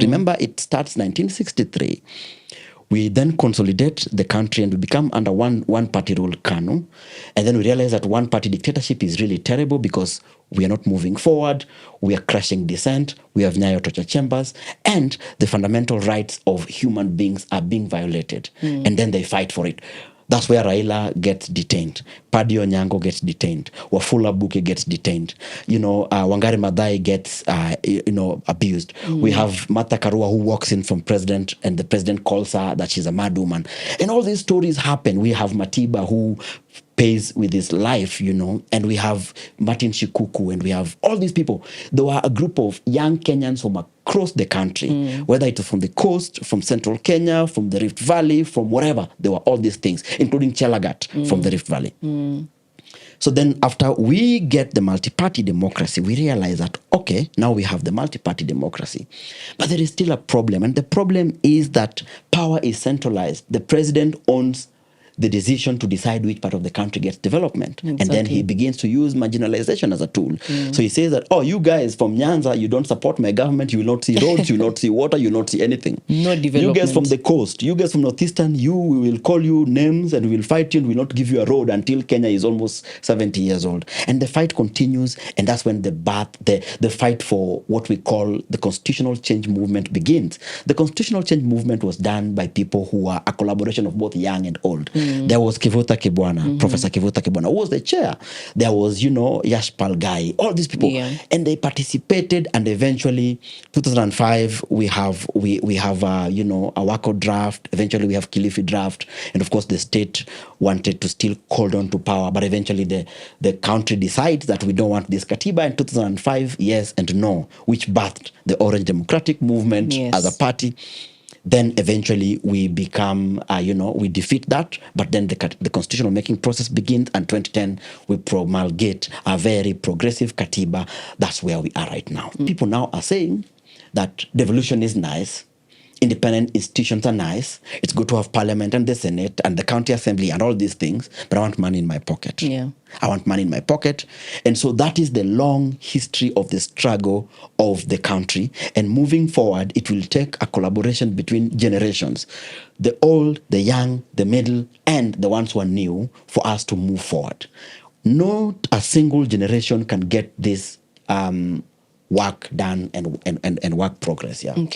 Remember, it starts 1963. We then consolidate the country and we become under one party rule, KANU. And then we realize that one party dictatorship is really terrible because we are not moving forward. We are crushing dissent. We have Nyayo torture chambers. And the fundamental rights of human beings are being violated. And then they fight for it. That's where Raila gets detained. Paddy Onyango gets detained. Wafula Buke gets detained. Wangari Maathai gets, abused. We have Martha Karua who walks in from president and the president calls her that she's a mad woman. And all these stories happen. We have Matiba who pays with his life, and we have Martin Shikuku, and we have all these people. There were a group of young Kenyans from across the country, whether it was from the coast, from central Kenya, from the Rift Valley, from wherever. There were all these things, including Chelagat from the Rift Valley. So then after we get the multi-party democracy, we realize that, okay, now we have the multi-party democracy. But there is still a problem. And the problem is that power is centralized. The president owns the decision to decide which part of the country gets development. Exactly. And then he begins to use marginalization as a tool. So he says that, you guys from Nyanza, you don't support my government, you will not see roads, you will not see water, you will not see anything. No development. You guys from the coast, you guys from Northeastern, we will call you names and we will fight you and we will not give you a road until Kenya is almost 70 years old. And the fight continues, and that's when the fight for what we call the constitutional change movement begins. The constitutional change movement was done by people who are a collaboration of both young and old. There was Kivuta Kibwana, Professor Kivuta Kibwana, who was the chair. There was, Yashpal Gai, all these people. Yeah. And they participated, and eventually, 2005, we have a Wako draft. Eventually, we have Kilifi draft. And of course, the state wanted to still hold on to power. But eventually, the country decides that we don't want this Katiba. In 2005, yes and no, which birthed the Orange Democratic Movement as a party. Then eventually we become, we defeat that, but then the constitutional making process begins, and 2010 we promulgate a very progressive Katiba. That's where we are right now. People now are saying that devolution is nice, independent institutions are nice, it's good to have parliament and the Senate and the county assembly and all these things, but I want money in my pocket. Yeah. I want money in my pocket. And so that is the long history of the struggle of the country. And moving forward, it will take a collaboration between generations, the old, the young, the middle, and the ones who are new, for us to move forward. Not a single generation can get this work done and work progress. Yeah. Okay.